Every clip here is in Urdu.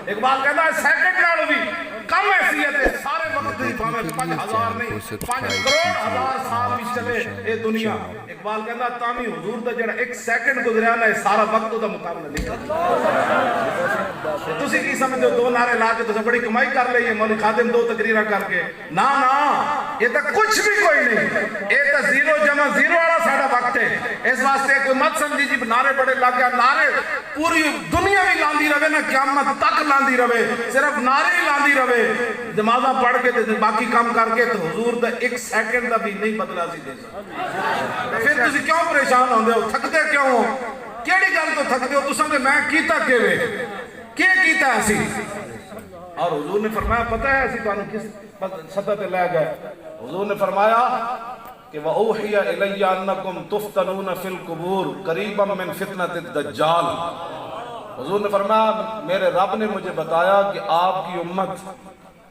اقبال کہتا ہے سیکنڈ نال بھی کم حیثیت ہے سارے وقت دی پاویں 5000 نہیں 5 کروڑ ہزار سال بھی چلے اے دنیا اقبال کہتا تامی حضور دا جڑا ایک سیکنڈ گزریا نا سارا وقت دا مقابلہ نہیں کرتا تسی کی سمجھتے ہو 2 نعرے لا کے تو بڑی کمائی کر لئی ہے مولوی خادم 2 تقریرہ کر کے نا یہ تو کچھ بھی کوئی نہیں یہ تو 0 جمع 0 والا ساڑا وقت ہے اس واسطے کوئی مت سمجھی جی نعرے بڑے لگ گیا نعرے پوری دنیا بھی لاندی رہے نا قیامت تک لاندی رہے صرف نعرے ہی لاندی رہے نمازاں پڑھ کے باقی کام کر کے تو حضور دا 1 سیکنڈ دا بھی نہیں بدلا سی دے پھر تسی کیوں پریشان ہوندے ہو تھکدے کیوں ہو کیڑی گل تو تھکدے ہو تساں کہ میں کیتا کیویں کیتا اسی اور حضور نے فرمایا پتہ ہے اسی تانوں کس سطح تے لے گئے حضور نے فرمایا کہ وَأُوحِيَ إِلَيَّ أَنَّكُمْ تُفْتَنُونَ فِي الْقُبُورِ قَرِيبًا مِّن فِتْنَةِ الدَّجَّالِ حضور نے فرمایا میرے رب نے مجھے بتایا کہ آپ کی امت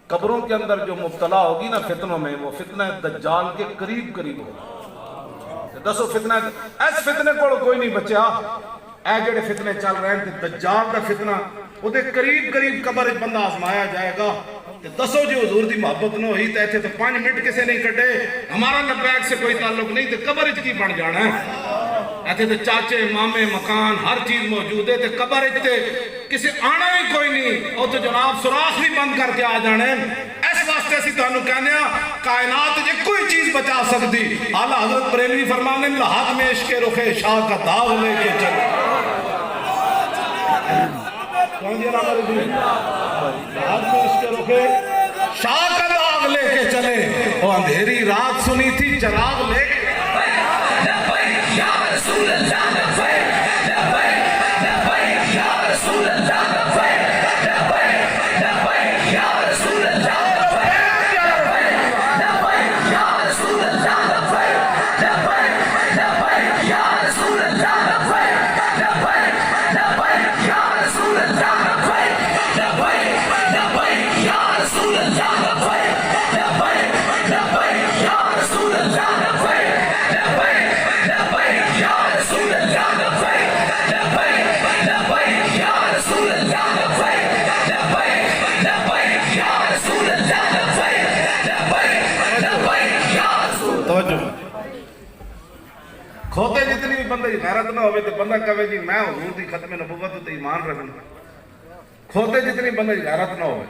قبروں کے اندر جو مبتلا ہوگی نا فتنوں میں وہ فتنہ دجال کے قریب ہوگا دسو فتنہ ایس فتنے کو کوئی نہیں بچیا اے جڑے فتنے چل رہے ہیں دجال کا فتنہ وہ دے قریب قبر بندہ آزمایا جائے گا دسو جی حضور دی محبت نہ ہوئی تو ایتھے تو 5 منٹ کسے نہیں کٹے ہمارا لبیک سے کوئی تعلق نہیں تو قبر کی بن جانا ہے ایتھے تو چاچے مامے مکان ہر چیز موجود ہے تو قبر تے کسی آنا ہی کوئی نہیں اور تو جناب سوراخ بھی بند کر کے آ جانے اس واسطے اسی تانوں کہنے کائنات جے کوئی چیز بچا سکتی اعلیٰ حضرت بریلوی فرمانے لحاظ میں عشق رخ شاہ کا داغ لے کے چلے کون جی رابر جی لحاظ میں عشق رخ شاہ کا داغ لے کے چلے وہ اندھیری رات سنی تھی چراغ لے کے یا رسول اللہ کھوتے جتنی بھی بندہ غیرت نہ ہوئے تو بندہ کہے جی میں حضور دی ختم نبوت تے ایمان رکھنا کھوتے جتنی بندہ غیرت نہ ہوئے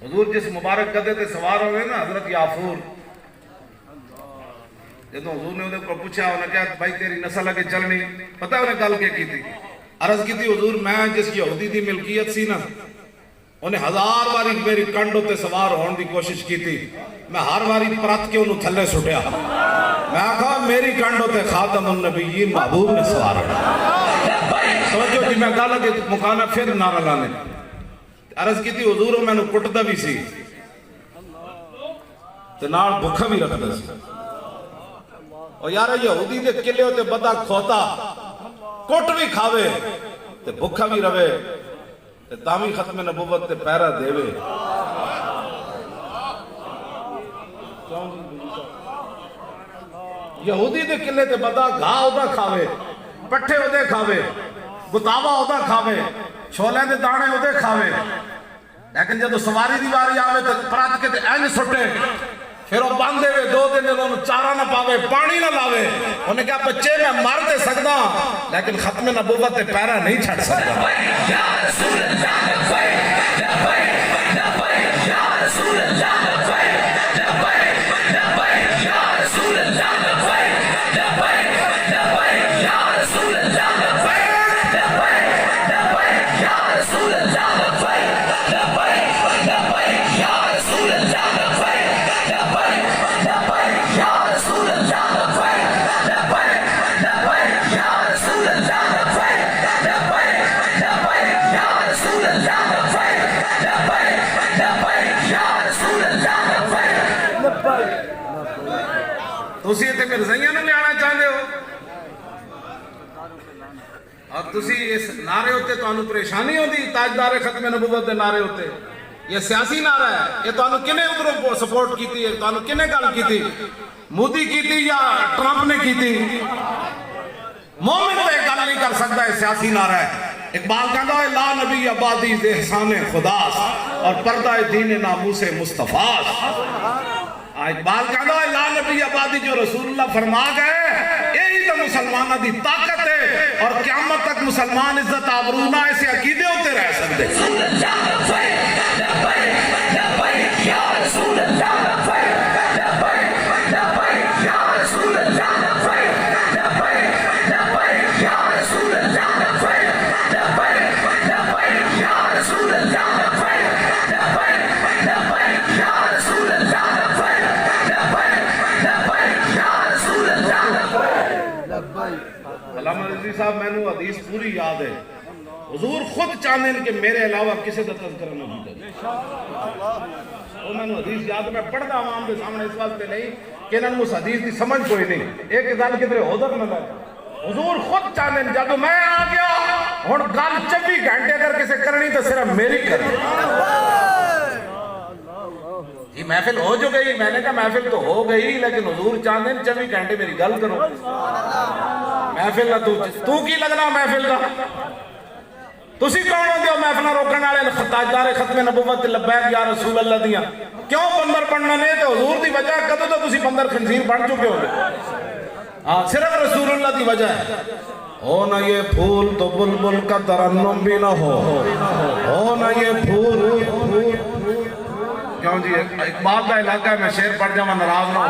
حضور جس مبارک گدے تے سوار ہوئے نا حضرت یافور جدو حضور نے انہیں کو پوچھا انہیں کہا بھائی تیری نسل اگے چلنی پتہ انہیں گل کیا کی تھی عرض کی تھی حضور میں جس یہودی دی ملکیت سی نا انہیں 1000 باری میری کنڈوں تے سوار ہونے دی کوشش کی تھی میں ہر باری پرت کے انہوں تھلے سٹیا میں کہا میری کنڈوں تے خاتم النبیین محبوب نے سوار ہونا توجہ جی میں کہا کہ مکانہ پھر نعرہ لانے عرض کی تھی حضور میں نے کٹتا بھی سی تے نال بھکھا بھی رکھتا سی اور یارہ یہودی دے قلعے ہوتے بدا کھوتا کٹ بھی کھاوے تے بھکھا بھی روے تے تامی ختم نبوت تے پیرا دیوے یہودی دے قلعے تے بدا گھا ہوتا کھاوے پٹھے ہوتے کھاوے گتاوا ہوتا کھاوے چھولے دے دانے ہوتے کھاوے لیکن جب سواری دیواری آوے تو پرات کے تے این سٹے پھر وہ باندھے ہوئے 2 دن انہوں چارہ نہ پاوے پانی نہ لاوے انہیں کہا بچے میں مار دے سکتا لیکن ختم نبوت تے پیرا نہیں چھڑ سکتا یا رسول اللہ یا رسول اللہ تسی تے مرزائیاں نہ لے آنا چاہتے ہو اور تسی اس نعرے ہوتے تو انہوں پریشانی ہو دی تاجدار ختم نبوت دے نعرے ہوتے یہ سیاسی نعرہ ہے یہ تو انہوں کنے ادھروں سپورٹ کی تھی تو انہوں کنے گل کی تھی مودی کی تھی یا ٹرمپ نے کی تھی مومن تو ایک گل نہیں کر سکتا ہے سیاسی نعرہ ہے اقبال کہتا ہے لا نبی آبادی احسان خدا اور پردہ دین ناموس مصطفیٰ. اقبال کہتا ہے لا نبی آبادی جو رسول اللہ فرما گئے یہی تو مسلمانہ دی طاقت ہے اور قیامت تک مسلمان عزت آبرونا ایسے عقیدے ہوتے رہ سکتے. علامہ رضوی صاحب میں نے حدیث پوری یاد ہے. حضور خود چاہتے ہیں کہ میرے علاوہ کسی کا تذکرہ نہیں ہے. وہ میں نے حدیث یاد میں پڑھتا عوام کے سامنے اس واسطے نہیں کہ انہوں نے اس حدیث کی سمجھ کوئی نہیں. ایک گل کدھر ادھر نہ لگے. حضور خود چاہتے ہیں جب میں آ گیا ہوں گل 24 گھنٹے اگر کسی کرنی تو صرف میری کرنی. یہ محفل ہو جو گئی, میں نے کہا محفل تو ہو گئی لیکن حضور چاہتے ہیں 24 گھنٹے میری گل کرو. محفل نہ تو کی لگنا محفل کا تسی کون ہوندے ہو محفل روکن والے تاجدار ختم نبوت لبیک یا رسول اللہ دیاں کیوں بندر بننا نہیں تو حضور دی وجہ کدو تو تسی بندر خنزیر بن چکے ہو. ہاں صرف رسول اللہ دی وجہ ہے. ہو نہ یہ پھول تو بلبل کا ترنم بھی نہ ہو نہ یہ پھول. کیوں جی اقبال کا علاقہ ہے میں شعر پڑھ جاؤں ناراض نہ ہو.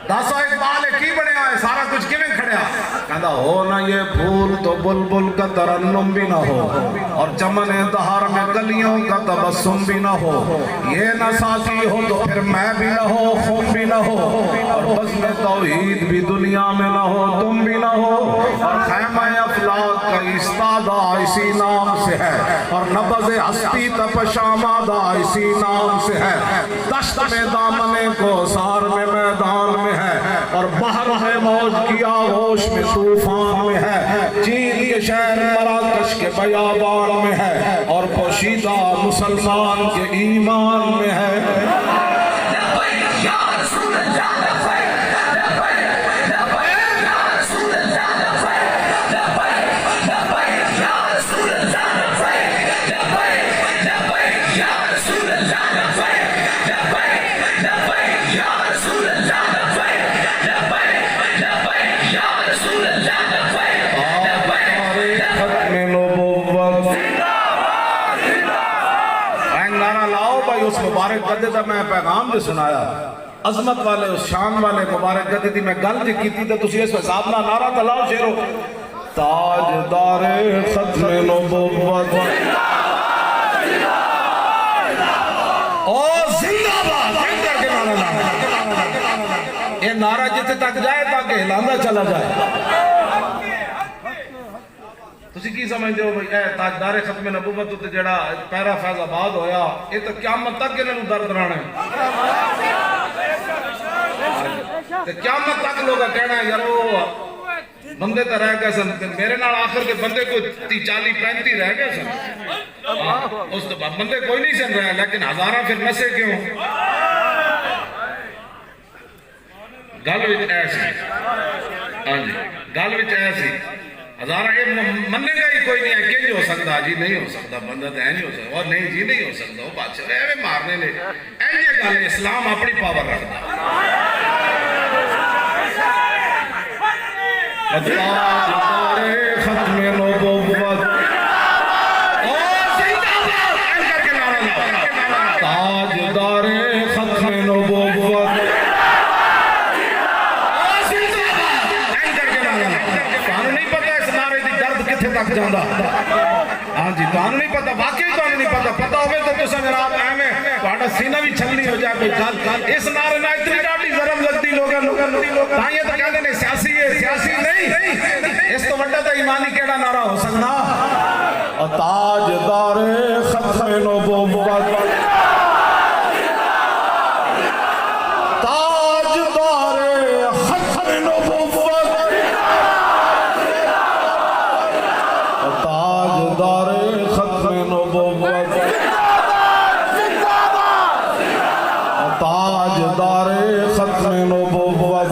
داسو اقبال کی بڑے آئے سارا کچھ کیویں کھڑیا کہتا ہو نہ یہ پھول تو بلبل کا ترنم بھی نہ ہو اور چمن دہار میں کلیوں کا تبسم بھی نہ ہو. یہ نہ ساقی ہو تو پھر میں بھی نہ ہو خون بھی نہ ہو اور بزم توحید بھی دنیا میں نہ ہو تم بھی نہ ہو اور خیمہ افلاک کا استادہ اسی نام سے ہے اور نبض ہستی تپشامادہ اسی نام سے ہے. دشت میں دامن کو سار میں میدان میں ہے اور بحر ہے موج کی آغوش میں طوفان میں ہے. چین کے شہر مراکش کے بیابان میں ہے اور پوشیدہ مسلمان کے ایمان میں ہے. اس مبارک گدے دا میں پیغام جو سنایا عظمت والے اس شان والے مبارک گدے دی میں گل جو کی تھی تو تسی اس حساب نہ نعرہ تلاؤ شیرو تاجدار ختم نبوت او زندہ باد. یہ نعرہ جتے تک جائے تاکہ ہلاندہ چلا جائے. تسی کی سمجھتے ہو بھئی اے تاجدار ختم نبوت تو جڑا پیرا فیض آباد ہویا یہ تو قیامت تک انہوں درد رانا ہے. قیامت تک لوگا کہنا ہے یارو بندے تو رہ گئے سن میرے نال آخر کے بندے کو 40-35 رہ گئے سن. اس تو بندے کوئی نہیں سن رہے لیکن ہزارہ پھر نسے کیوں. گل وچ ایسی ہاں جی گل وچ ایسی ہزارہ یہ مننے گا ہی کوئی نہیں ہے کہ ہو سکتا جی نہیں ہو سکتا بندہ تو نہیں ہو سکتا اور نہیں جی نہیں ہو سکتا وہ بادشاہ ایویں مارنے لے ایجے گل اسلام اپنی پاور رکھتا. تاجدار ختم نبوت تاجدار ختم نبوت تک جاندہ. ہاں جی تو نہیں پتا واقعی تو نہیں پتا پتا ہوئے تو تو جناب ایمیں پاڑا سینہ بھی چھلنی ہو جائے کوئی کال اس نعرے میں اتنی ڈاٹی ضرب لگتی لوگاں تائیں تو کہتے ہیں سیاسی ہے سیاسی نہیں اس تو وڈا تو ایمانی کیڑا نعرہ ہو سکنا. تاجدار ختم نبوت تاجدار ختم نبوت تاجدار ختم نبوت تاجدار ختم نبوت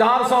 400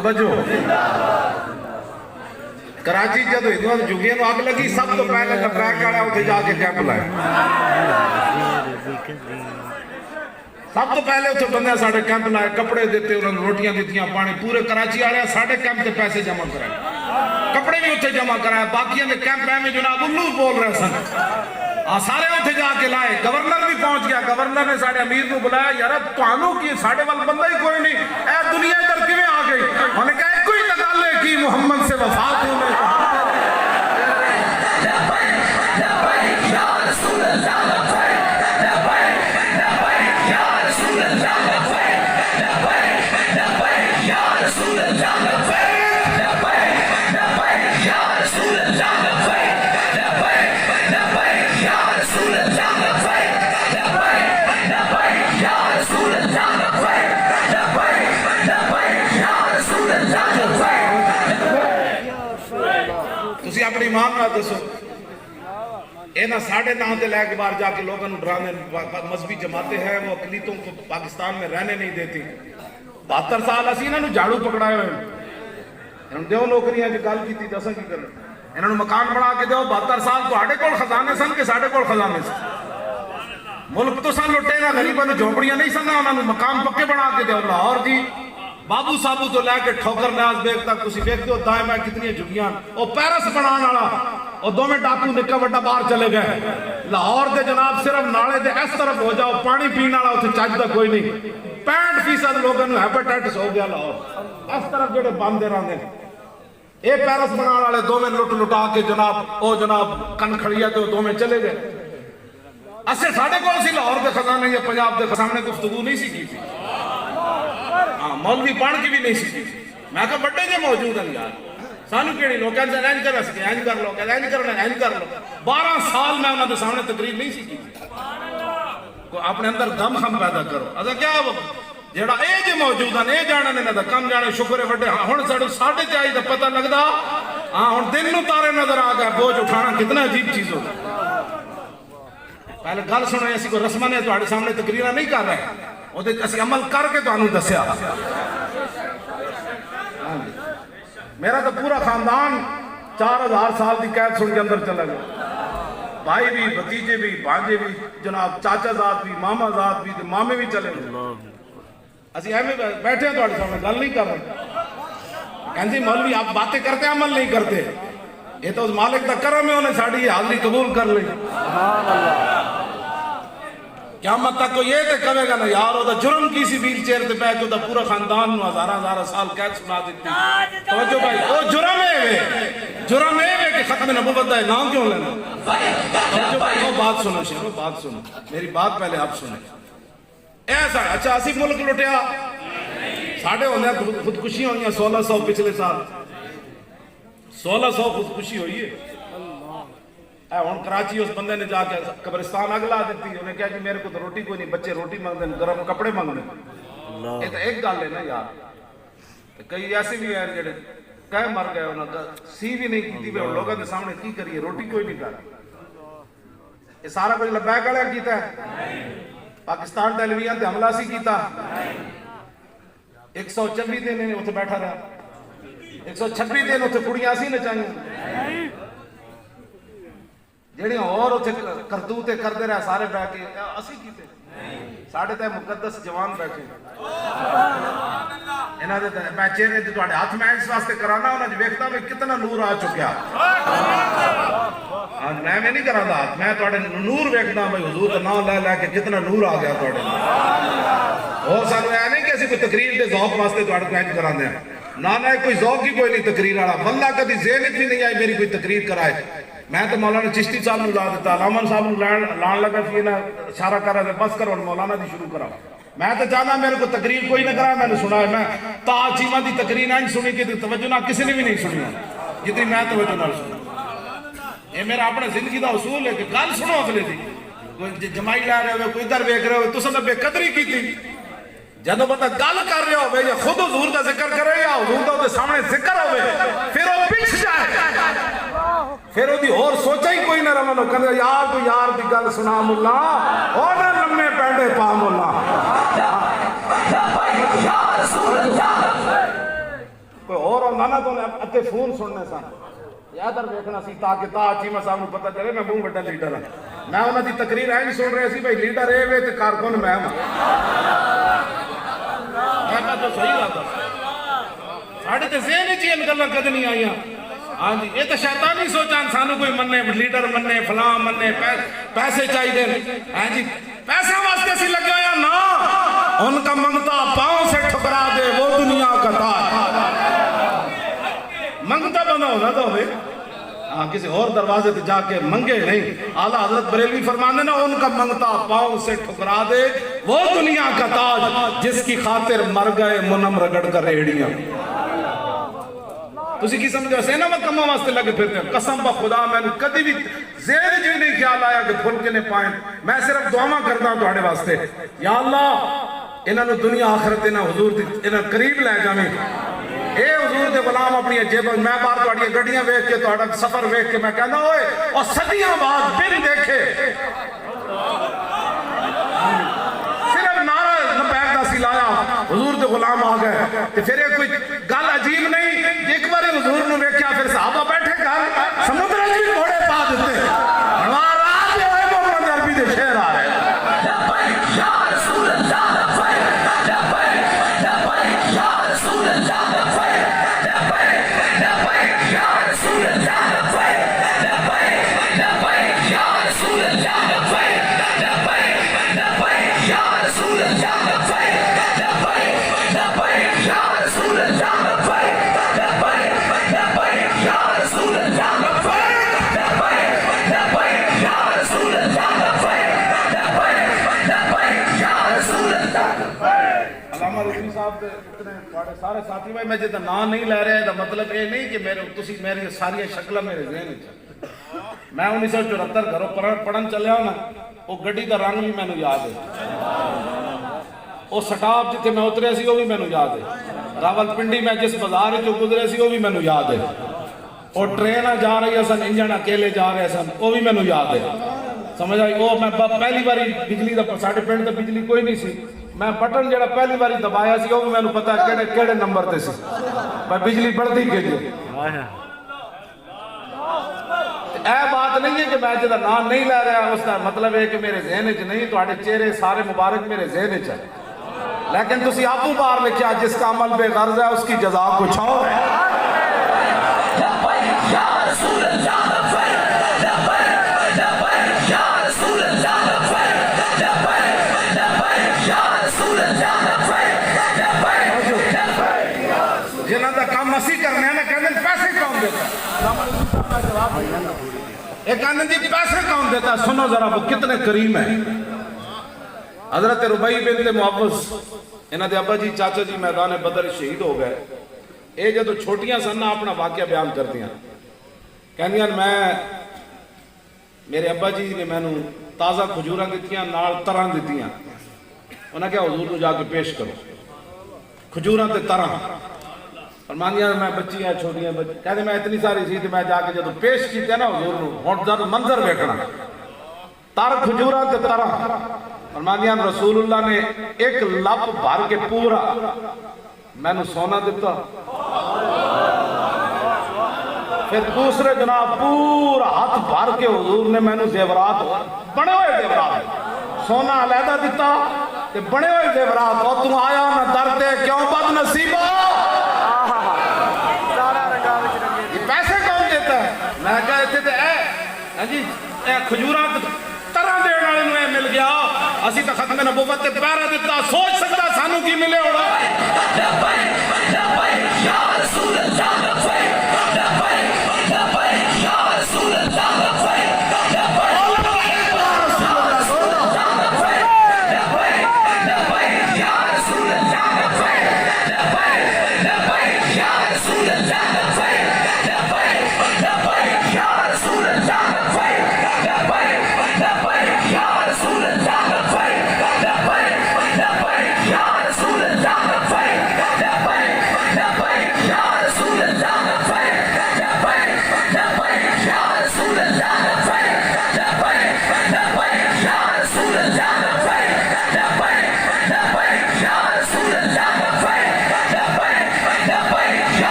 توجہ کراچی جب ہندوؤں جھگیاں نو اگ لگی سب تو پہلے ٹریک والا اتنے جا کے کیمپ لائے سب تو پہلے اتنے بندے ساڑھے کیمپ لائے کپڑے دیتے انہوں نے روٹیاں دیتیاں پانی پورے کراچی آ رہے ہیں ساڑھے کیمپ تے پیسے جمع کرائے کپڑے بھی اتنے جمع کرائے باقیاں دے کیمپ میں جناب الو بول رہے سن سارے اتنے جا کے لائے گورنر بھی پہنچ گیا گورنر نے ساڑھے امیر کو بلایا یار توانوں کی ساڑھے وال بندہ ہی کوئی نہیں اے دنیا در کیویں آ گئی انہوں نے کہا کوئی نگالے کی محمد سے وفات ہونے تسی اپنی ایمان نہ دسو اے نا ساڑھے نہ تے لے کے باہر جا کے لوگوں ڈرانے مذہبی جماعتیں ہیں وہ اقلیتوں کو پاکستان میں رہنے نہیں دیتی 72 سال اسی انہوں نے جھاڑو پکڑائے ہوئے انہوں نے دیو نوکریاں جو گل کی تھی دساں کی کرنا انہوں نے مکان بنا کے دیو 72 سال تو آڑے کول خزانے سن کے ساڑھے کول خزانے سن ملک تو سن لٹے نا غریبوں نے جھوپڑیاں نہیں سن انہوں نے مکان پکے بنا کے دیو لاہور جی بابو صاحبو تو لے کے ٹھوکر نیاز بیگ تک تسی دیکھتے ہو دائیں میں کتنی جھگیاں او پیرس بنان والا او دو میں ڈاکو نکا بڑا باہر چلے گئے لاہور دے جناب صرف نالے دے اس طرف ہو جاؤ پانی پینا والا اتنے چج دا کوئی نہیں 65% لوگوں نے ہیپیٹائٹس ہو گیا لاہور اس طرف جڑے باندے رہندے اے پیرس بنان والے دو میں لٹ لٹا کے جناب او جناب کن کھڑیا تے دو میں چلے گئے اسے ساڑھے کون سی لاہور دے خزانے یا پنجاب دے خزانے گفتگو نہیں سی کی تھی مولوی پڑھ کی بھی نہیں سکی میں کہا بڑے جے موجود ہیں یار سانو کیڑی لوگ کہتے ہیں اینج کر سکے اینج کر لو کہتے ہیں اینج کرنا اینج کر لو 12 سال میں انہوں نے سامنے تقریر نہیں سکی اپنے اندر دم خم پیدا کرو اذا کیا جیڑا اے جے موجود ہیں اے جانا نہیں نہ کم جانے شکر ہے بڑے ہن ساڑھے ساڑھے چاہیے تو پتہ لگدا ہاں ہن دن نو تارے نظر آ گئے بوجھ اٹھانا کتنا عجیب چیز ہو پہلے گل سنو ایسی کوئی رسماں نے تہاڈے سامنے تقریراں نہیں کر رہے وہ دے اسی عمل کر کے تو انہوں دسیا میرا تو پورا خاندان 4000 سال دی قید سن کے اندر چلا گیا بھائی بھی بھتیجے بھی بھانجے بھی جناب چاچا زاد بھی ماما زاد بھی مامے بھی چلے گئے اسی ایویں بیٹھے ہیں تہاڈے سامنے گل نہیں کر رہے کہندے مولوی آپ باتیں کرتے عمل نہیں کرتے یہ تو اس مالک دا کرم ہے انہیں ساڑی حاضری قبول کر لی سبحان اللہ قیامت تک کو یہ تے کہے گا نا یار وہ جرم کی سی ویل چیئر تے بیٹھ کے پورا خاندان نو ہزار سال قید سنا دیتی توجہ بھائی وہ جرم ہے کہ ختم نبوت دا نام کیوں لینا توجہ بھائی وہ بات سنو شیرو بات سنو میری بات پہلے آپ سنیں ایسا اچھا اسی ملک لٹیا ساڑھے ہونے خودکشی ہوئی ہیں 1600 پچھلے سال 1600 خودکشی ہوئی ہے ہوں کراچی اس بندے نے جا کے قبرستان اگ لا دیتی انہیں کہا جی میرے کو تو روٹی کوئی نہیں بچے روٹی مانگ دیں گرم کپڑے مانگ دیں یہ تو ایک گل ہے نا یار کئی ایسے بھی ہیں جڑے کہہ مر گئے انہوں نے سی بھی نہیں کی لوگوں کے سامنے کی کریے روٹی کوئی نہیں کر یہ سارا کچھ لبیک والا کیتا ہے پاکستان ٹیلی ویژن تے حملہ سی کیتا 126 دن نے اتنے بیٹھا رہا 126 دن اتنے کڑیاں سی نچائیں جڑے اور اتنے کرتوتے کرتے رہے سارے بیٹھ کے اسی کیتے ساڑھے تے مقدس جوان بیٹھے انہاں دے میں چہرے تے تواڈے ہاتھ میں اس واسطے کرانا انہاں جو ویکھدا میں کتنا نور آ چکیا میں نہیں کرانا ہاتھ میں تواڈے نور ویکھدا بھائی حضور دا نام لے لے کے کتنا نور آ گیا تواڈے ہو سانو اے نہیں کہ اسی کوئی تقریر دے ذوق واسطے تواڈے کو انج کراندے ہیں نہ کوئی ذوق ہی کوئی نہیں تقریر والا واللہ کبھی ذہن وچ بھی نہیں آئی میری کوئی تقریر کرائے میں تو مولانا چشتی صاحب نے لا دیتا علامہ صاحب نے لان لگا کہ انہیں اشارہ کر رہا تھا بس کرو مولانا دی شروع کرا میں تو چاہنا میرے کو تقریر کوئی نہ کرا میں نے سنا ہے میں تا چیمہ دی تقریر نہیں سنی کہ توجہ نہ کسی نے بھی نہیں سنی جتنی میں توجہ نہ سنی یہ میرا اپنے زندگی دا اصول ہے کہ گل سنو اگلے دی کوئی جمائی لے رہے ہوئے کوئی ادھر بیک رہے ہوئے تو سب نے بے قدری کی تھی جدو بندہ گل کر رہے ہوئے یا خود حضور دا ذکر کرے یا حضور دا سامنے ذکر ہوئے پھر وہ پیچھ جائے پھر وہ دی اور سوچا ہی کوئی نہ رہا کہنے یار تو یار دی گل سنا مولا اور نہ لمے پینڈے پا مولا مولانا تو اتے فون سننے سن یادر دیکھنا سی تاکہ تا چیمہ صاحب کو پتہ چلے میں بہت بڑا لیڈر ہوں. میں انہوں دی تقریر آئی نہیں سن رہے سی بھائی لیڈر اے وے تے کارکن میں ہوں. میں تو صحیح بات ہے ساڑھے تے ذہن چی ان گلاں کد نہیں آئیاں. ہاں جی یہ تو شیطانی سوچا انسانوں کوئی مننے لیڈر مننے فلاں مننے پیسے چاہیے دیں. ہاں جی پیسے واسطے سی لگے ہویا نا ان کا منگتا پاؤں سے ٹھکرا دے وہ دنیا کا تاج. منگتا بنا ہونا تو ہوئے کسی اور دروازے تے جا کے منگے نہیں. اعلیٰ حضرت بریلوی فرمانے نا ان کا منگتا پاؤں سے ٹھکرا دے وہ دنیا کا تاج جس کی خاطر مر گئے منم رگڑ کر ریڑیاں. تسی کی سمجھو سینا میں کمہ واسطے لگے پھرتے ہیں. قسم با خدا میں نے کدی بھی زیر جو نہیں خیال آیا کہ پھل کے نے پائیں. میں صرف دعا کرتا ہوں تہاڈے واسطے یا اللہ انہاں نو دنیا آخرت انہاں حضور دی انہاں قریب لے جاویں. اے حضور دے غلام اپنی جیب میں بار تہاڈیاں گڈیاں ویکھ کے تہاڈا سفر ویکھ کے میں کہندا اوئے اور صدیاں بعد پھر دیکھے صرف نعرہ لبیک دا سی لایا حضور دے غلام آ گئے تے پھر کوئی گل عجیب نہیں. ایک بار حضور نے ویکھیا پھر صحابہ بیٹھے گھر سمندر وچ بھی گھوڑے پا دیتے. ہمارا جو ہے محمد عربی دے شعر آ رہے لبیک یا رسول اللہ لبیک لبیک لبیک یا رسول اللہ لبیک لبیک لبیک یا رسول اللہ لبیک لبیک لبیک یا رسول اللہ لبیک لبیک لبیک یا رسول اللہ لبیک لبیک لبیک یا رسول اللہ سارے ساتھی بھائی. میں جیتا نام نہیں لے رہے ہیں مطلب یہ نہیں کہ میری ساری شکلہ میرے ذہن میں 1974 گھروں پڑھن چلیا ہوں نا وہ گڈی دا رنگ بھی میں نے یاد ہے. وہ سٹاپ جتے میں اترے سی وہ بھی میں نے یاد ہے. راول پنڈی میں جس بازار جو گزرے سی وہ بھی میں نے یاد ہے. اور ٹرینہ جا رہی ہے سن انجن اکیلے جا رہے سن وہ بھی میں نے یاد ہے. سمجھ آئی وہ میں پہلی باری بجلی دا ساڑھے پنڈ تے بجلی کوئی نہیں سی. میں بٹن جڑا پہلی باری دبایا سی وہ بھی میں نے پتا کیڑے نمبر تے سی میں بجلی بڑھتی کے لیے. اے بات نہیں ہے کہ میں جدا نام نہیں لے رہا اس کا مطلب ہے کہ میرے ذہن چ نہیں تہاڈے چہرے سارے مبارک میرے ذہن چ ہے. لیکن تسی آپو بار لکھیا جس کا عمل بے غرض ہے اس کی جزا کچھ اور ہے. یا رسول اللہ لبیک لبیک لبیک یا رسول اللہ لبیک لبیک لبیک یا رسول اللہ لبیک لبیک. جنہاں دا کام اسی کرنے ہیں نا کہندے پیسے کون دیتا ہے. ایک کہندے جی پیسے کون دیتا ہے. سنو ذرا وہ کتنے کریم ہیں. حضرت ربیع بنت معوذ انہاں دے ابا جی چاچا جی میدان بدر شہید ہو گئے. اے جدو چھوٹیاں سن اپنا واقعہ بیان کردیاں کہندیاں میں میرے ابا جی نے میں تازہ کھجوراں دتیاں نال تراں دتیاں. انہاں کہا حضور کو جا کے پیش کرو کھجوراں تے تراں. فرماندیاں میں بچی ہیں چھوٹیاں بچی کہتے میں اتنی ساری سی تے میں جا کے جدو پیش کیتے نا حضور نو ہن ذرا منظر ویکھنا تر کھجوراں تے تراں. فرماندیاں رسول اللہ نے ایک لپ بھر کے پورا میں نے سونا دیتا. پھر دوسرے جناب پورا ہاتھ بھر کے حضور نے میں نے زیورات بڑے ہوئے زیورات سونا علیحدہ دیتا تے بڑے ہوئے زیورات. اور تم آیا نہ درد کیوں بد نصیبہ. یہ پیسے کون دیتا ہے. میں کہا اتنے تے اے جی کھجورات طرح دینے والے میں مل گیا اسی تا ختم نبوت تے پیرا دیتا. سوچ سکتا سانو کی ملے ہوڑا. لبیک لبیک یا رسول اللہ لبیک لبیک لبیک یا رسول اللہ لبیک لبیک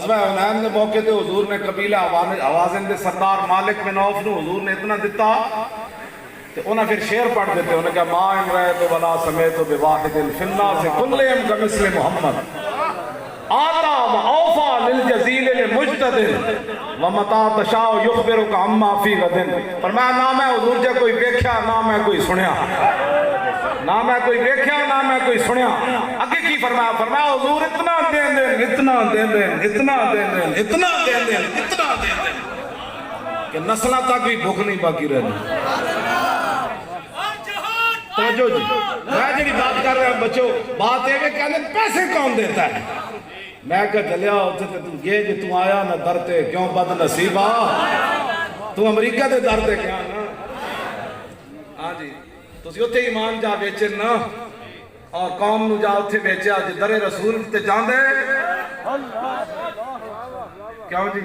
غزوہ حنین کے موقع تے حضور نے قبیلہ حوازن دے سردار مالک بن عوف نو حضور نے اتنا دیتا تے انہاں پھر شعر پڑھ دیتے، انہوں نے کہا ما ان رأیت ولا سمیت بواحد فی الناس کلہم کمثل محمد آتا و اوفا للجزیل لمجتدن ومتا تشاء یخبرک عما فی غدن۔ فرمایا نہ میں حضور جے کوئی ویکھیا نہ میں کوئی سنیا، نہ میں کوئی ویکھیا نہ میں کوئی سنیا۔ اگے کی فرمایا؟ فرمایا حضور اتنا دین دین اتنا دین دین اتنا دین دین اتنا دین دین اتنا دین دین کہ نسلہ تک بھی بھوک نہیں باقی رہنی۔ توجہ جی، میں جڑی بات کر رہا ہوں بچوں، بات ہے کہ کہنے پیسے کون دیتا ہے؟ میں کہا چلیا ہوتے تھے تم یہ جو تم آیا نہ درتے کیوں بد نصیبہ، تم امریکہ دے درتے کیا نا؟ ہاں جی، تسی اتھے ایمان جا بیچن نا اور قوم نو جا اتھے بیچیا جی در رسول تے جان دے کیوں جی؟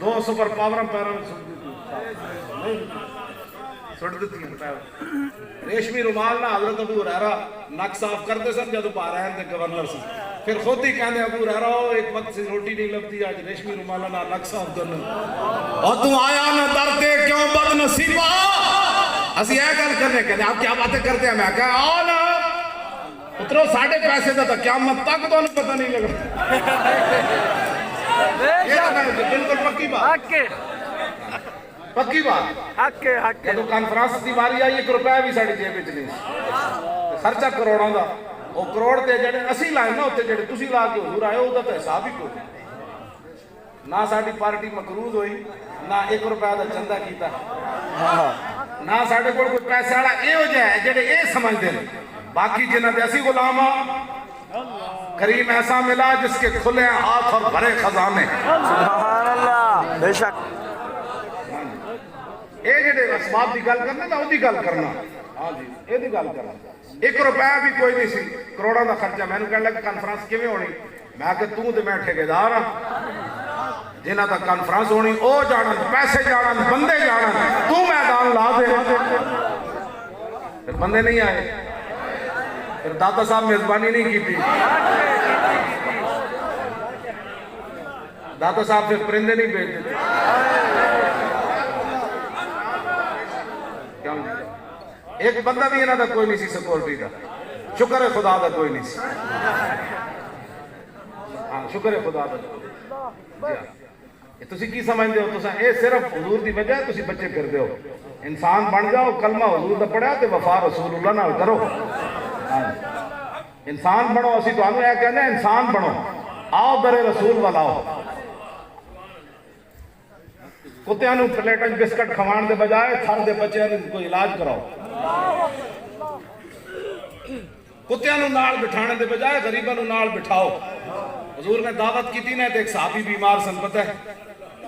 دو سپر پاورم پیرم سٹ دیتی ہیں۔ ریشمی رومال نہ حضرت ابو ہریرہ نک صاف کرتے سن جدو بحرین دے گورنر سے، پھر خود ہی کہنے ابو ہریرہ ایک وقت سے روٹی نہیں لگتی آج ریشمی رومال نہ نک صاف کرنا اور تم آیا نہ درتے کیوں بد نصیبہ۔ اسی یہ گل کرنے کہتے آپ کیا باتیں کرتے ہیں؟ میں کہا آؤ نا اترو ساڑھے پیسے دا تھا قیامت تک تو انہیں پتہ نہیں لگا۔ بالکل پکی بات، پکی بات۔ جدو کانفرنس دی باری آئی 1 روپے بھی ساڑی جیب وچ نہیں، خرچہ کروڑاں دا، وہ کروڑ تے جڑے اسی لائے نا اتنے جڑے تسی لا کے حضور آئے وہ تو حساب ہی کوئی نہ ساڑی پارٹی مقروض ہوئی نہ 1 روپے دا چندہ کیتا نہ ساڑے کوئی پیسے والا اے ہو جائے جڑے اے سمجھ دے باقی جنہ دے اسی غلام کریم ایسا ملا جس کے کھلے ہاتھ اور بھرے خزانے۔ سبحان اللہ، بے شک اے جڑے اسباب دی گل کرنا میں وہ دی گل کرنا، ہاں جی اے دی گل کرنا۔ 1 روپے بھی کوئی نہیں سی، کروڑوں دا خرچہ۔ میں نے کہنے لگا کانفرنس کیویں ہونی؟ میں کہ توں تے میں ٹھیکیدار ہاں، جنہاں دا کانفرنس ہونی او جانن، پیسے جانن، بندے جانن، تو میدان لا دے۔ پھر بندے نہیں آئے، پھر داتا صاحب میزبانی نہیں کی تھی، داتا صاحب پھر پرندے نہیں بھیج دیتے۔ ایک بندہ بھی انہاں دا کوئی نہیں سی سیکورٹی دا، شکر ہے خدا دا کوئی نہیں سی، ہاں شکر ہے خدا دا۔ جی ہاں تسی کی سمجھتے ہو؟ تساں اے صرف حضور دی وجہ تسی بچے کر دے ہو۔ انسان بن جاؤ، کلمہ حضور دا پڑھا تے وفا رسول اللہ نال کرو۔ انسان بنو، اسی تو آنو یہ کہنے انسان بنو، آؤ در رسول والاؤ۔ کتیاں نو پلیٹن بسکٹ کھوان دے بجائے تھر دے بچے کوئی علاج کراؤ، کتیاں نو نال بٹھانے دے بجائے غریباں نو نال بٹھاؤ۔ حضور نے دعوت کی تھی نا، ایک صحابی بیمار سن، پتہ ہے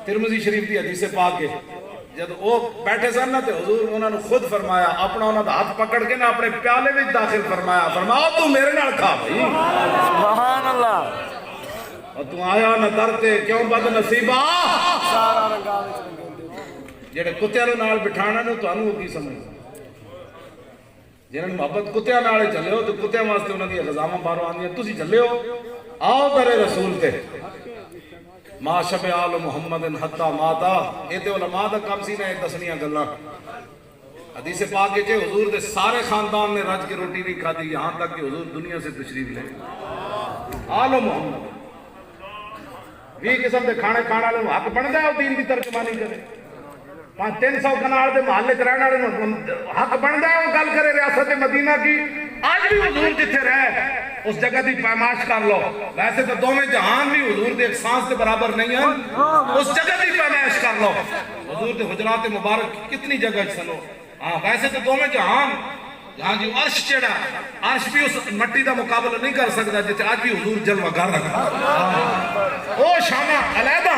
ترمذی شریف دی حدیث پاک کے جب وہ بیٹھے سن نا تے حضور انہوں نے خود فرمایا، اپنا انہوں نے ہاتھ پکڑ کے نا اپنے پیالے میں داخل فرمایا، فرمایا تو میرے نال کھا بھائی۔ سبحان اللہ، اور تو آیا نہ درتے کیوں بد نصیبہ۔ جڑے کتیاں نو نال بٹھانا نو تانوں وہ کی سمجھ، جنہاں محبت کتیاں نال چلے ہو تو کتیاں واسطے انہاں دی غذاواں باہروں آندیاں، تسی چلے ہو آؤ در رسول تے۔ ما شب آل محمد حتی ماتا، اے تے علماء دا کم سی نے دسنیاں گلاں۔ حدیث پاک کے حضور دے سارے خاندان نے رج کے روٹی نہیں کھادی، یہاں تک کہ حضور دنیا سے تشریف لے آل محمد۔ 20 قسم دے کھانے کھانا لے حق بن جائے دین دی ترجمانی کرے، 300 کنال دے محلے چ رہنے والے حق بن جائے وہ گل کرے ریاست مدینہ کی۔ آج بھی حضور جتھے رہے اس جگہ دی پیمائش کر لو، ویسے تو دوویں جہان بھی حضور دے ایک سانس دے برابر نہیں ہیں، اس جگہ دی پیمائش کر لو۔ حضور دے حجرات مبارک کتنی جگہ سنو، ہاں ویسے تو دوویں جہان، ہاں جی عرش چڑھا، عرش بھی اس مٹی دا مقابلہ نہیں کر سکتا جتھے آج بھی حضور جلوہ گر رکھا، وہ شانہ علیحدہ،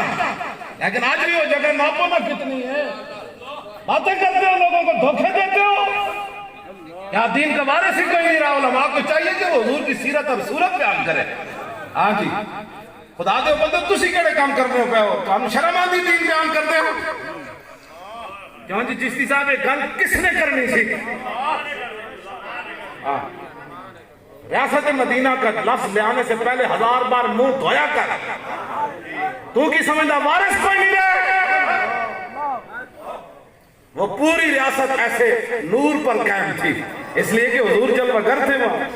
لیکن آج بھی وہ جگہ ناپو نہ کتنی ہے۔ باتیں کرتے ہو، لوگوں کو دھوکے دیتے ہو، یا دین کا وارث ہی کوئی نہیں رہا۔ علماء کو چاہیے کہ وہ حضور کی سیرت اور صورت بیان کرے۔ ہاں جی خدا دے بندے تسی کیڑے کام کرنے ہو پے ہو، تانوں شرم آندی دین بیان کرتے ہو؟ کیوں جی چشتی صاحب ایک گل کس نے کرنی سی؟ ریاست مدینہ کا لفظ لے آنے سے پہلے 1000 بار منہ دھویا کر، تو کی سمجھدا وارث کوئی نہیں رہے؟ وہ پوری ریاست ایسے نور پر قائم تھی، اس لیے کہ حضور جلوہ گر تھے وہاں۔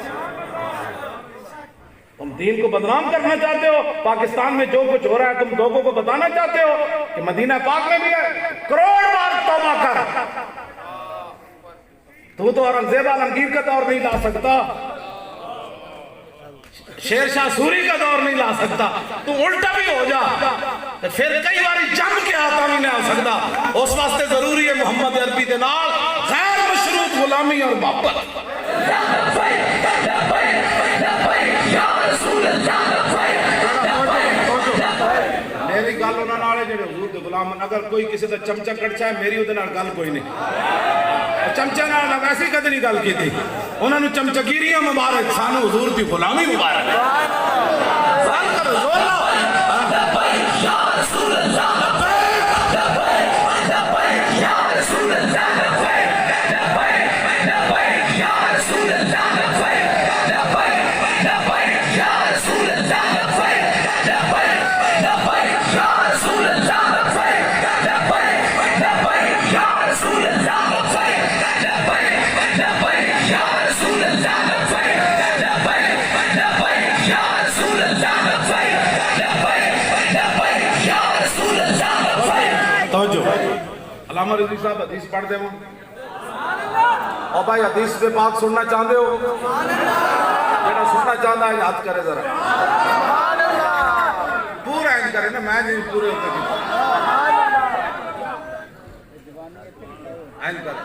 تم دین کو بدنام کرنا چاہتے ہو، پاکستان میں جو کچھ ہو رہا ہے تم لوگوں کو بتانا چاہتے ہو کہ مدینہ پاک میں بھی ہے، کروڑ بار توبہ کر۔ تو اورنگزیب عالمگیر کا دور نہیں لا سکتا، شیر شاہ سوری کا دور نہیں لا سکتا، تو الٹا بھی ہو جا تو پھر کئی باری جم کے آتا بھی نہیں آ سکتا۔ اس واسطے ضروری ہے محمد عربی دے نال غیر مشروط غلامی اور محبت۔ میری گل انہاں نال ہے جڑے حضور دے غلام، اگر کوئی کسی دا چمچا کڑچا ہے میری اودے نال گل کوئی نہیں، چمچا نال ویسے ہی کدی نہیں گل کیتی، انہاں نوں چمچگیریاں مبارک، سانو حضور دی غلامی مبارک۔ گل کرو زور لاؤ۔ علامہ رضوی صاحب حدیث پڑھ دے وہ، اور بھائی حدیث پہ پاک سننا چاہتے ہو؟ جیڑا سننا چاہتا ہے ہاتھ کرے ذرا، پورا این کرے نا، میں نہیں پورے ہوتے کی این کرے۔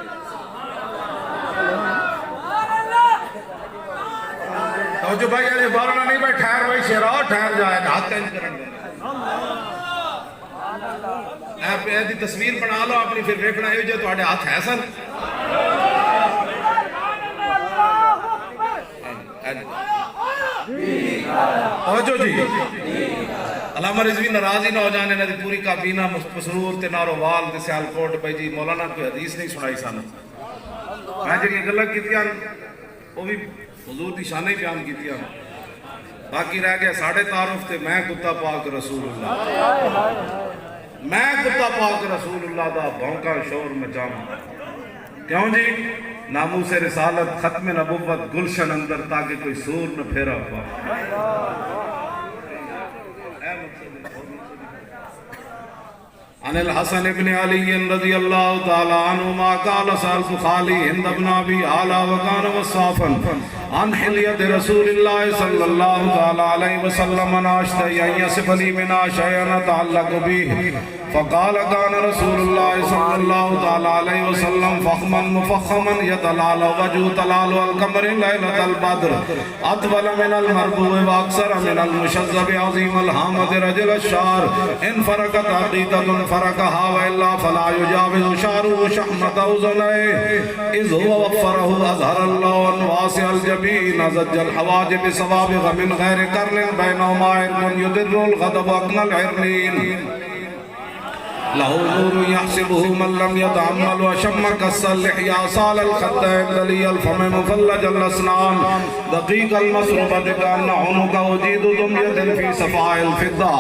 توجہ بھائی یہ بارنا نہیں بھائی، ٹھہر بھائی شیرہ ٹھہر جائے، ہاتھ این کریں گے۔ آپ ایسی تصویر بنا لو اپنی، پھر دیکھنا ہے جو تواڈے ہاتھ ہے سن۔ توجہ جی، علامہ رضوی ناراض ہی نہ ہو جانے نہ دی پوری کابینہ مسرور تے نارووال تے سیالکوٹ بھائی جی مولانا کوئی حدیث نہیں سنائی سن۔ میں جڑی گلاں کیتیاں وہ بھی حضور دی شان ہی بیان کیتیاں، باقی رہ گیا ساڑھے تعارف تے میں کتا پاک رسول اللہ، میں کتا پاک رسول اللہ دا بھونکا شور مچاؤں۔ کیوں جی؟ ناموس رسالت ختم نبوت گلشن اندر تاکہ کوئی سور نہ پھیرا پا۔ عن الحسن ابن علی رضی اللہ تعالی عنہما قال سألت خالی ہند ابن ابی اعلی وکان وصافا عن حلیت رسول اللہ صلی اللہ تعالی علیہ وسلم ناشت یصف لی منا شیئا تعلق به فقال كان رسول الله صلى الله تعالى عليه وسلم فخما مفخما يتلال وجه تلال القمر ليلة البدر أطول من المربوع وأكثر من المشذب عظيم الهامة رجل الشعر إن فرقت عقيدة فرقها وإلا فلا يجاوز شعره شحمة أذنيه إذ هو وفره أظهر اللون واسع الجبين زج الحواجب صوابغ من غير قرن بينهما عرق يدر الغضب أقنى العرنين له نور يحسبه من لم يتعمل وشم كس اللحيا صال الخدين دلي الفم مفلج الأسنان دقيق المسربة كأن عنق وجيد دمية في صفاء الفضة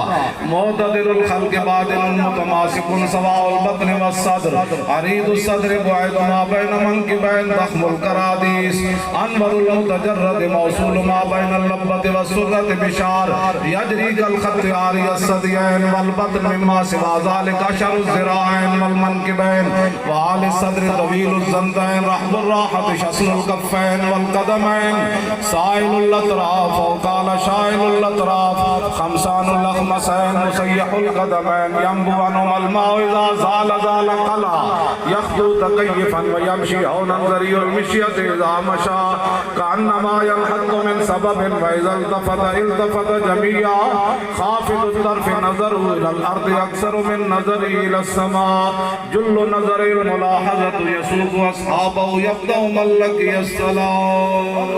معتدل الخلق باطن متماسك سواء البطن والصدر عريض الصدر بعيد ما بين منكبين ضخم الكراديس أنور المتجرد موصول ما بين اللبة والسرة بشار يجري كالخط عاري الصديين والبطن مما سوى ذلك شر الزراعين والمنكبين وعلى الصدر طويل الزندين رحب الراحة شسل الكفين والقدمين سائل الأطراف وقال شائل الأطراف خمسان الأخمسين مسيح القدمين ينبو عنهم الماء إذا زال زال قلع يخدو تكيفا ويمشي هونا ذري المشية إذا مشى كأنما ينحط من سبب فإذا التفت جميعا خافض الطرف نظر إلى الأرض أكثر من نظر إلى السماء جل نظر الملاحظة يسوق أصحابه يبدأ من لقي السلام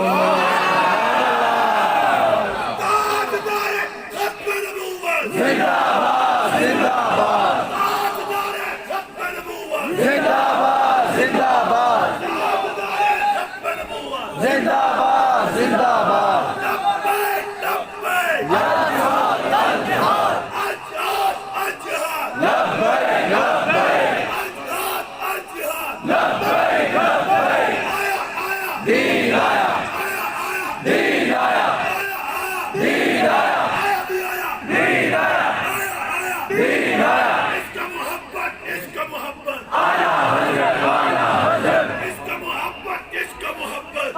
عشق محبت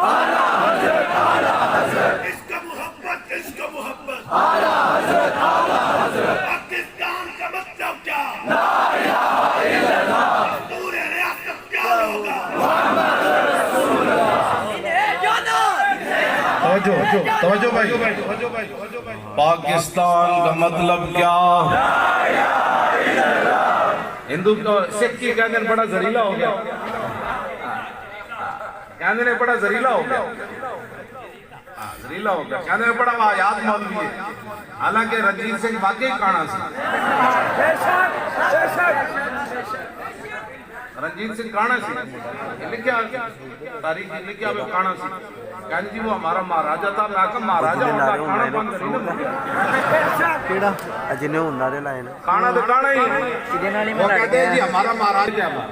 عشق محبت عشق محبت پاکستان کا مطلب کیا دستور ریاست کیا ہوگا توجہ بھائی پاکستان کا مطلب کیا ہندو سکھ کی کہنے بڑا زریلا ہو گیا کہنے بڑا زریلا ہو گیا زریلا ہو گیا کہنے بڑا یاد مولوی ہے حالانکہ رنجیت سنگھ واقعی کانا سی رنجیت سنگھ کانا سی لکھیا تاریخ لکھیا وہ کانا سی کہنے جی وہ ہمارا مہاراجہ تھا میں کہا مہاراجہ ہوتا کھانا بند نہیں نہ کیڑا جنہیں ہوں نارے لائے نا کھانا تو کھانا ہی وہ کہتے ہیں جی ہمارا مہاراجہ ہے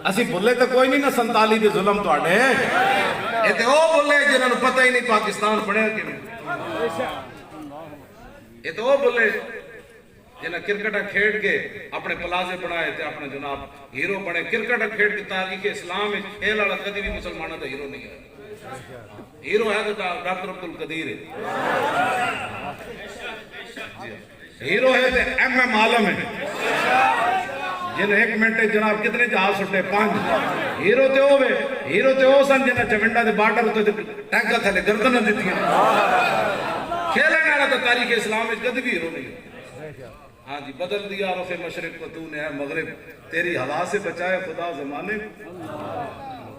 اسی بھولے تو کوئی نہیں نا سنتالی دے ظلم تو آڑے یہ تو وہ بھولے جنہوں نے پتہ ہی نہیں پاکستان پڑھے کہ نہیں یہ تو وہ بھولے جنہیں کرکٹہ کھیڑ کے اپنے پلازے بنائے تھے اپنے جناب ہیرو بنے کرکٹہ کھیڑ کے تاریخ اسلام میں کھیل والا کدی بھی مسلمانہ تو ہیرو نہیں ہے ہیرو ہے تو ڈاکٹر عبدالقدیر ہے ہیرو ہے تو ایم ایم عالم ہے جن ایک منٹے جناب کتنے جہاز سٹے 5 ہیرو تے ہو سن جنہیں چمنڈا دے باٹر ہوتے ٹینکا تھے گردن نہ دیتی ہیں کھیلنے والا تو تاریخ اسلام میں کدی بھی ہیرو نہیں ہے ہاں جی بدل دیا رخ مشرق کو تو نے ہے مغرب تیری ہوا سے بچائے خدا زمانے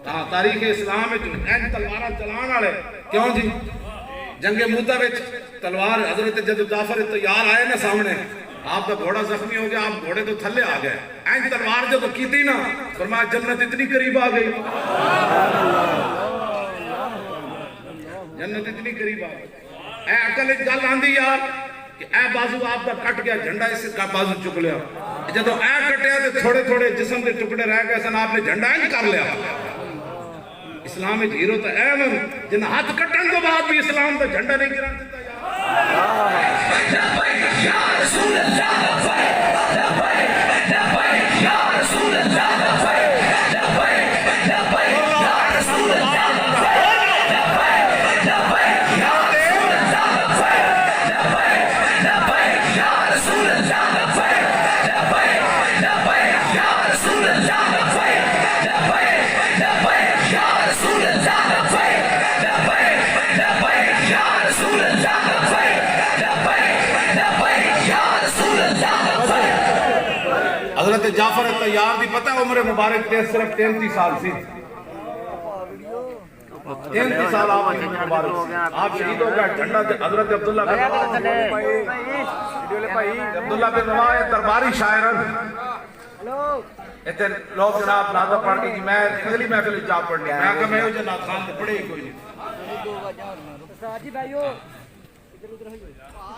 ہاں تاریخ اسلام میں این تلوارہ چلان آڑے کیوں جی جنگ موتا وچ تلوار حضرت جد جعفر تیار آئے نا سامنے آپ کا گھوڑا زخمی ہو گیا آپ گھوڑے تو تھلے آ گئے این تلوار جو تو کی تھی نا فرمایا جنت اتنی قریب آ گئی جنت اتنی قریب آ گئی اے عقل ایک گل آندھی یار کہ اے بازو آپ کا کٹ گیا جھنڈا اس کا بازو چک لیا جب اے کٹیا تو تھوڑے تھوڑے جسم کے ٹکڑے رہ گئے سن آپ نے جھنڈا انج کر لیا اسلام میں ہیرو تو اے من جن ہاتھ کٹن کو بعد بھی اسلام تو جھنڈا نہیں گران دیتا یا رسول اللہ یا رسول اللہ حضرت جعفر تیار دی پتہ عمر مبارک صرف 33 سال سی 33 سال آپ کی مبارک سی آپ شہید ہو گئے جھنڈا حضرت عبداللہ بن رواح درباری شاعرن اتنے لوگ جناب نعتیں پڑھ کے میں اگلی محفل جا پڑھنی میں کہا میں جو نعت خان پڑھے ہی کوئی نہیں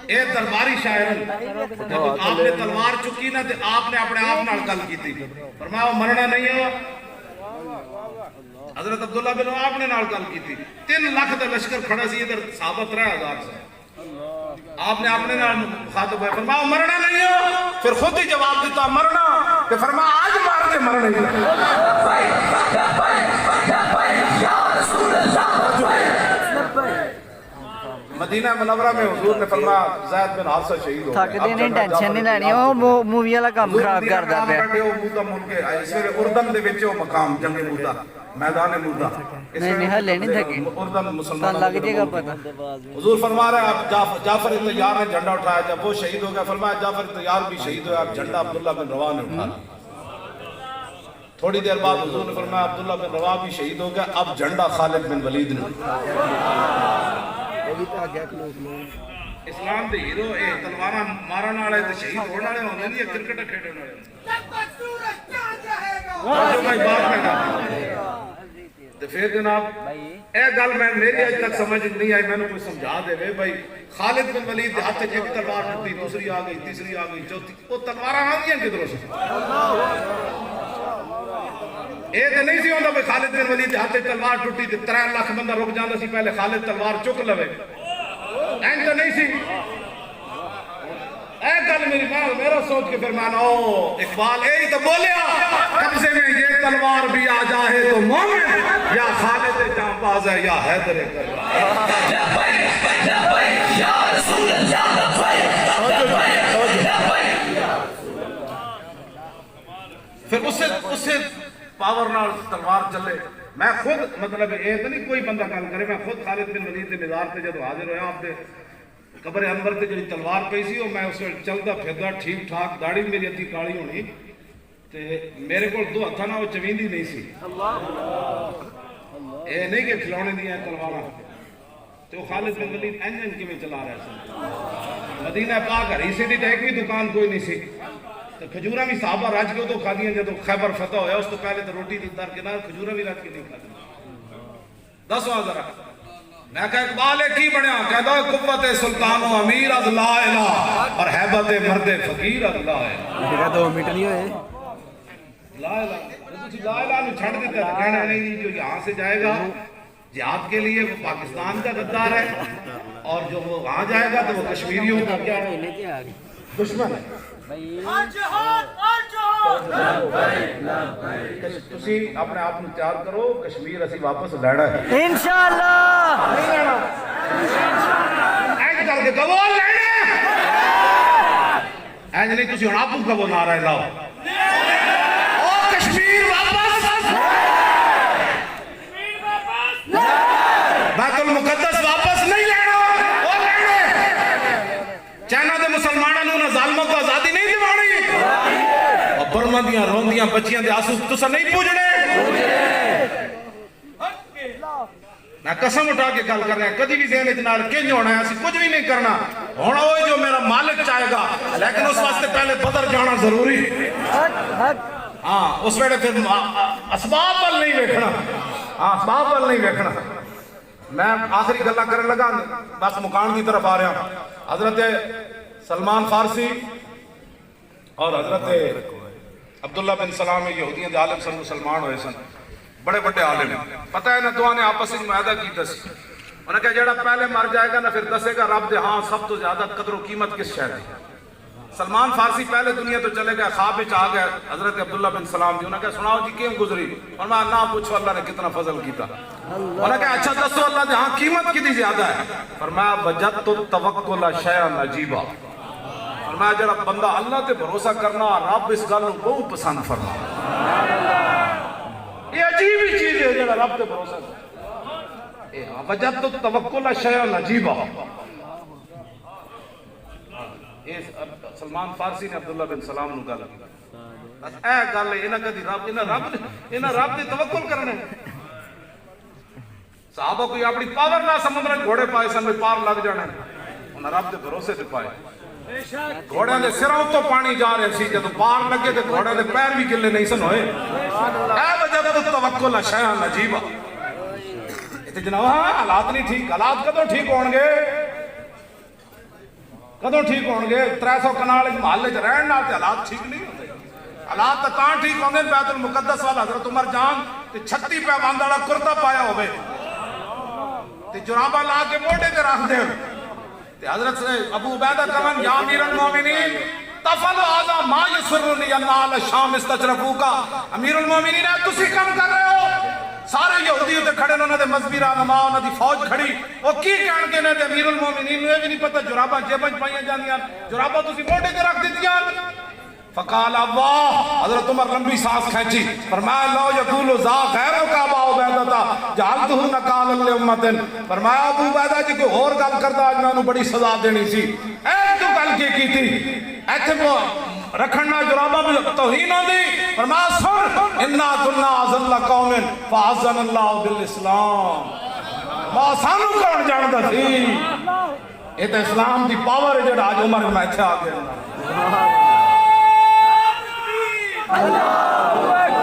اے درباری شاعرن جب آپ نے تلوار چکی نا تو آپ نے اپنے آپ نال گل کی تھی فرمایا وہ مرنا نہیں ہے حضرت عبداللہ بن رواح نے نال گل کی تھی 3 لاکھ دا لشکر کھڑا سی ادھر صحابہ 3000 سے آپ نے اپنے نال مخاطب ہے فرمایا مرنا نہیں ہے پھر خود ہی جواب دیتا مرنا کہ فرمایا آج مار کے مرنا نہیں مدینہ منورہ میں حضور نے فرمایا زید بن حارثہ شہید ہو گئے تھک دینے ٹینشن نہیں لینی وہ مووی والا کام خراب کر دا پیا اس میں اردن دے وچ وہ مقام جنگ موتا میدان موتا نہیں ہلے نہیں تھکے اردن مسلمان لگ جائے گا پتہ حضور فرما رہے ہیں آپ جعفر تیار نے جھنڈا اٹھایا جب وہ شہید ہو گیا فرمایا جعفر تیار بھی شہید ہویا اب جھنڈا عبداللہ بن رواح نے اٹھایا تھوڑی دیر بعد حضور نے فرمایا عبداللہ بن رواح بھی شہید ہو گیا اب جھنڈا خالد بن ولید نے اسلام دے ہیرو اے تلوارہ مارن والے تے شہید ہونے والے ہوندے نہیں کرکٹ کھیڈن والے جو بھائی بات میں تے پھر جناب اے گل میں میری اج تک سمجھ نہیں آئی میں نے کوئی سمجھا دے وے بھائی خالد بن ولید دے ہاتھ ایک تلوار ٹوٹی دوسری آ گئی تیسری آ گئی چوتھی وہ تلواراں آ گئیں کدھروں سے اے تے نہیں سی ہوندا بھائی خالد بن ولید دے ہاتھ تلوار ٹوٹی تے 3 لاکھ بندہ رک جاندا سی پہلے خالد تلوار چک لوے این تو نہیں سی اے گل میری بات میرا سوچ کے پھر میں او اقبال یہی تو بولیا قبضے میں یہ تلوار بھی آ جائے تو مومن یا خالد جاں باز ہے یا حیدر کربلا پھر اس سے پاور نال تلوار چلے میں خود مطلب یہ تو نہیں کوئی بندہ گل کرے میں خود خالد بن ولید کے مزار تے جدو حاضر ہویا آپ دے قبر انور تے جڑی تلوار پئی سی او میں اس وقت چلدا پھردا ٹھیک ٹھاک داڑھی میری ادھی کالی ہونی تے میرے کول دو ہتھاں نال چویندی نہیں سی اے نہیں کہ کھلونے دیاں تلواراں تے او خالد بن ولید انجن کیویں چلا رہا سی مدینہ پاک ہریسے دی تے ایک بھی دکان کوئی نہیں سی تو کھجورا بھی صحابہ رج کے ادو کھادیاں جدو خیبر فتح ہویا اس تو پہلے تو روٹی درکنار کھجورا بھی رج کے نہیں کھادی دسو ذرا میں کہا اقبال کی بنیا کہتا قوت سلطان و امیر از لا الہ اور حیبت مرد فقیر از لا الہ میرا 2 منٹ نہیں ہوئے لا الہ لا الہ نو چھڑ دیتا ہے کہنا نہیں جو یہاں سے جائے گا جہاد کے لیے وہ پاکستان کا غدار ہے اور جو وہ وہاں جائے گا تو وہ کشمیریوں کا کیا ہے دشمن ہے تسی اپنے آپ میں تیار کرو کشمیر اسی واپس لینا ہے انشاءاللہ نہیں لینا ایک کر کے کبو لینا ایج نہیں تسی ہن آپ کبو نعرہ لاؤ او کشمیر واپس بیت المقدس واپس نہیں لینا او لینا چائنا دے مسلمانوں نے ظالموں کو آزادی نہیں دیوانی اور برما دیاں روندیاں بچیاں دے آنسو تسا نہیں پوجنے میں قسم اٹھا کے گل کر رہے ہیں کدی بھی ذہن اجنال کنج ہونا ہے اسی کچھ بھی نہیں کرنا ہونا ہوئے جو میرا مالک چاہے گا لیکن اس واسطے پہلے بدر جانا ضروری ہاں اس ویڑے پھر اسباب وال نہیں ویکھنا ہاں اسباب وال نہیں ویکھنا میں آخری گلہ کرنے لگا بس مکان کی طرف آ رہا ہوں حضرت سلمان فارسی اور حضرت عبداللہ بن سلام یہودیاں دے عالم سن مسلمان ہوئے سن بڑے بڑے عالم پتہ ہے نا دعا نے آپس میں معاہدہ کی دس انہوں نے کہا جڑا پہلے مر جائے گا نا پھر دسے گا رب دے ہاں سب تو زیادہ قدر و قیمت کس شے دی سلمان فارسی پہلے دنیا تو چلے گئے خواب وچ آ گئے حضرت عبداللہ بن سلام جی انہوں نے کہا سناؤ جی کیوں گزری فرمایا نہ پوچھو اللہ نے کتنا فضل کیتا انہوں نے کہا اچھا دسو اللہ دے ہاں قیمت کتنی زیادہ ہے فرمایا وجدت التوکل شیئا عجیبا فرمایا جڑا بندہ اللہ تے بھروسہ کرنا رب اس گل نوں بہت پسند فرما یہ عجیب ہی چیز ہے جڑا رب تے بھروسہ کرنا وجدت التوکل شیئا عجیبا سلمان فارسی نے عبداللہ بن سلام نو گل بس اے گل ہے انہاں کدی رب تے توکل کرنے صحابہ کوئی اپنی پاور نہ سمندر گھوڑے پائے سن پار لگ جانے انہاں رب دے بھروسے تے پائے گھوڑے دے سراں تو پانی جا رہے سی جب پار لگے تے گھوڑے دے پیر بھی گلے نہیں سن ہوئے اے وجدت التوکل شیئا عجیبا تے جناب حالات نہیں ٹھیک حالات کدوں ٹھیک ہون گے کدوں ٹھیک ہون گے 300 کنال محلے چ رہن نال تے حالات ٹھیک نہیں ہوندے حالات تاں ٹھیک ہوندے بیت المقدس والا حضرت عمر جان تے 36 پیوند والا کرتا پایا ہوے تے جرابہ لا کے موڈے تے رکھ دے تے حضرت ابو عبیدہ کمن یا امیر المومنین تفل هذا ما يسرني ان على الشام استشرفوك امیر المومنین تسی کم کر رہے ہو سارے یہودی تے کھڑے انہاں دے مذہبی رہنما انہاں دی فوج کھڑی او کی کہن کے نے تے امیر المومنین نوں یہ بھی نہیں پتہ جراباں جیباں وچ پائیاں جاندیاں جراباں تسی موڈے تے رکھ دتیاں فقال اللہ حضرت عمر لمبی سانس کھینچی فرمایا لو یقول ذا غیرو کا ابا عبیدہ جعلتہ نکالا لامت فرمایا ابو عبیدہ جی کوئی اور گل کردا اج میں بڑی سزا دینی سی اے تو گل کی کیتی ایتھے رکھنا جرابہ میں توہین ہوندی فرمایا سن انا كنا ذل قوم فاعزنا اللہ بالاسلام ما سانو کون جاندا سی اے تے اسلام دی پاور ہے جڑا اج عمر میں ایتھے آ گیا اللہ اکبر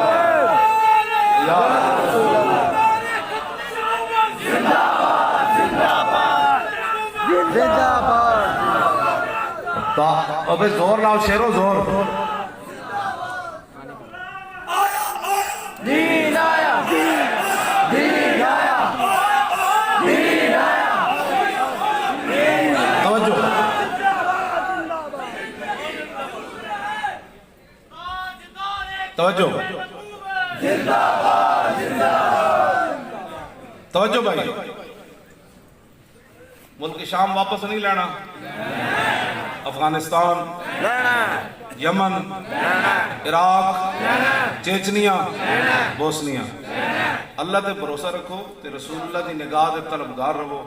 یا رسول اللہ زندہ باد زندہ باد زندہ باد ابے زور لاؤ شیرو زور دین آیا دین آیا دین آیا توجہ توجہ توجہ بھائی، ملک شام واپس نہیں لینا، افغانستان، یمن، عراق، چیچنیا، بوسنیا، اللہ تے بھروسہ رکھو تے رسول اللہ دی نگاہ دے طلبگار رہو،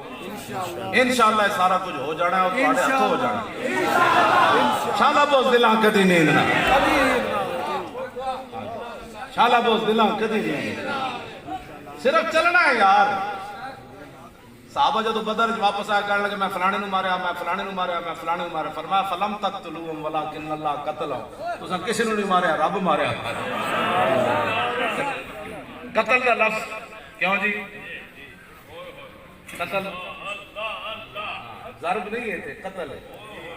انشاءاللہ سارا کچھ ہو جانا ہے اور تھوڑے ہاتھوں ہو جانا ہے۔ شالا بوز دلاں کدی نیند نہ، شالا بوز دلاں کدی نیند نہ، صرف چلنا ہے یار۔ صحابہ جدو بدر واپس آیا کہنے لگے میں فلانے نو ماریا، میں فلانے نو ماریا، میں فلانے نو ماریا، فرمایا فلم تقتلوہم ولکن اللہ قتلہم، تو سن کسی نو نہیں ماریا، رب ماریا۔ قتل کا لفظ کیوں جی؟ قتل ضرب نہیں ہے تھے، قتل ہے۔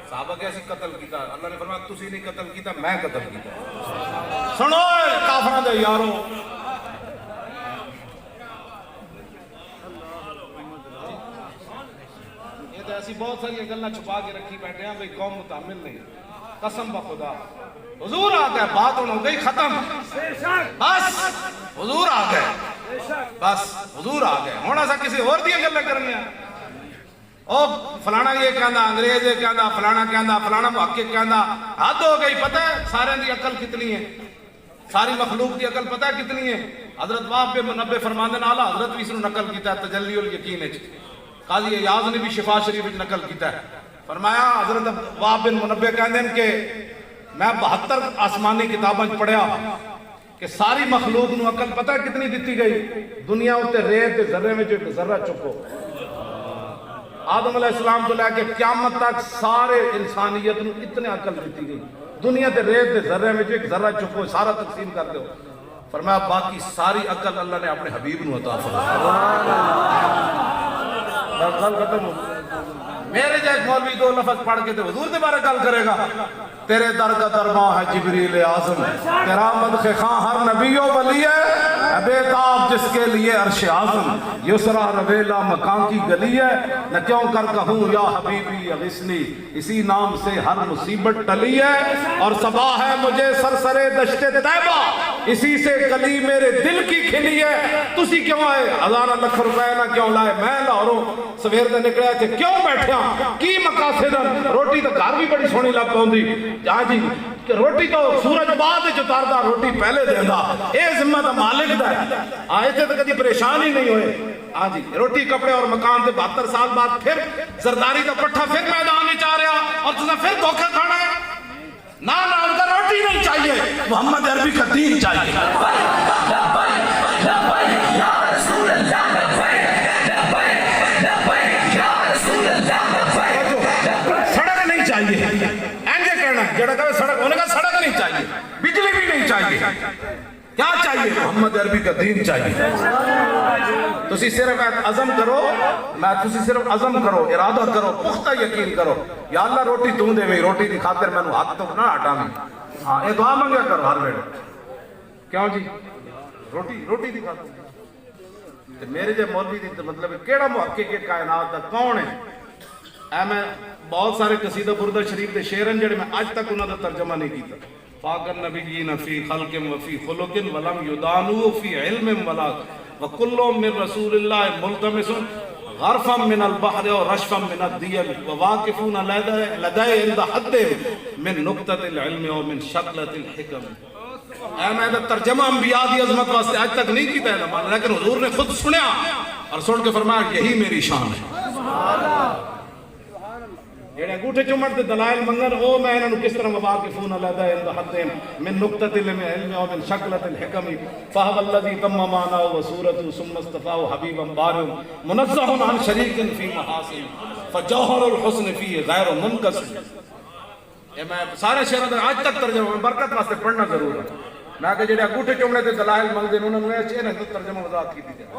صحابہ کیسے قتل کیتا؟ اللہ نے فرمایا تسی نہیں قتل کیتا، میں قتل کیتا۔ سنو کافروں دے یارو، یہ تو ایسی بہت ساری گلاں چھپا کے رکھی بیٹھے ہیں بھئی قوم متحمل نہیں، قسم بخدا حضور آ گئے، بات ہو گئی ختم، بس حضور آ گئے، بس حضور آ گئے، ہونا سا کسی اور دیا گلیں کرنے ہیں۔ او فلانا یہ کہندا، انگریز یہ کہندا، فلانا کہندا، فلانا محقق کہندا، حد ہو گئی۔ پتہ ہے سارے دی عقل کتنی ہے، ساری مخلوق دی عقل پتہ ہے کتنی ہے؟ حضرت وہب بن منبہ فرماندے نے اعلیٰ حضرت بھی اس نے نقل کیتا ہے تجلی الیقین وچ، قاضی ایاز نے بھی شفا شریف وچ نقل کیتا ہے۔ فرمایا حضرت وہب بن منبہ کہندے ہیں کہ میں 72 آسمانی کتاباں پڑھیا کہ ساری مخلوق نو عقل پتہ کتنی دیتی گئی؟ دنیا اتے ریت دے ذرے میں جو ایک ذرہ چکو، آدم علیہ السلام تو لے کے قیامت تک سارے انسانیت نو اتنے عقل دیتی گئی، دنیا دے ریت دے ذرے میں جو ایک ذرہ چکو سارا تقسیم کر دو۔ فرمایا باقی ساری عقل اللہ نے اپنے حبیب نو عطا فرمائی۔ بس گل ختم ہو۔ میرے جائے مولوی دو لفظ پڑھ کے تو حضور دے بارے گل کرے گا، تیرے در کا درباں ہے جبریل اعظم، تیرا مدح خواں ہر نبی و ولی ہے، بےتاب جس کے لیے عرش اعظم، یسرا رویلا مکان کی گلی ہے، نہ کیوں کر کہوں یا حبیبی اغثنی، اسی نام سے ہر مصیبت ٹلی ہے، اور صبا ہے مجھے سرسرے دشت طیبہ، اسی سے کلی میرے دل کی کھلی ہے۔ تسی کیوں آئے؟ 1000 لکھ روپے نہ کیوں لائے؟ میں لاہوروں سویر دے نکلے تھے، کیوں بیٹھے ہاں؟ کی مقاصد؟ روٹی تو گھر بھی بڑی سونی لگ پاؤندی، ہاں جی روٹی تو سورج بعد جو تاردا، روٹی پہلے دیندا، اے ذمہ دا مالک دا ہے۔ آئے تھے تو کدی پریشان ہی نہیں ہوئے، ہاں جی روٹی کپڑے اور مکان سے 72 سال بعد پھر زرداری کا پٹھا پھر میدان میں چاہ رہا، اور تُسا پھر دھوکہ کھانا ہے؟ نہ ان کا روٹی نہیں چاہیے، محمد عربی کا دین چاہیے۔ سڑک نہیں چاہیے، اینجے کہنا جڑا کہے سڑک، انہوں نے کہا سڑک نہیں چاہیے، بجلی بھی نہیں چاہیے، کیا چاہیے؟ محمد عربی کا دین چاہیے۔ تسی صرف عزم کرو، تسی صرف عزم کرو، ارادہ کرو، پختہ یقین کرو، یا اللہ روٹی توں دے میں، روٹی دی خاطر میں نو ہاتھ تو نہ ہٹا میں، ہاں یہ دعا منگیا کرو ہر ویلے، کیوں جی روٹی دی خاطر۔ میرے جے مولوی دی مطلب کیڑا محقق کائنات دا کون ہے؟ اے میں بہت سارے قصیدہ بردہ شریف دے شعرن جڑے میں آج تک انہوں نے ترجمہ نہیں کیتا۔ فاق النبیین فی خلق وفی خلق ولم یدانو فی علم ولا وکل من رسول اللہ ملتمس غرفا من البحر و رشفا من الدیل وواقفون لدے عند حد من نقطۃ العلم و من شکلۃ الحکم۔ اے میں ترجمہ انبیاء دی عظمت واسطے آج تک نہیں کیتا ہے، لیکن حضور نے خود سنیا اور سن کے فرمایا یہی میری شان ہے۔ جڑے انگوٹھے چمٹ دے دلائل منگن او میں انہاں نوں کس طرح مواقفون علیحدہ عند حد من نقطۃ العلم و من شکلۃ الحکم فهو الذی تم معنى وصورۃ ثم اصطفاه حبیبا بار منزہ عن شریک فی محاسن فجوہر الحسن فی غیر منقسم۔ یہ میں سارے شعراں دا آج تک ترجمہ برکت واسطے پڑھنا ضرور ہے، میں کہ جڑے انگوٹھے چمڑے دے دلائل منگدے انہاں نوں انہاں دا ترجمہ وضاحت کیتی جائے۔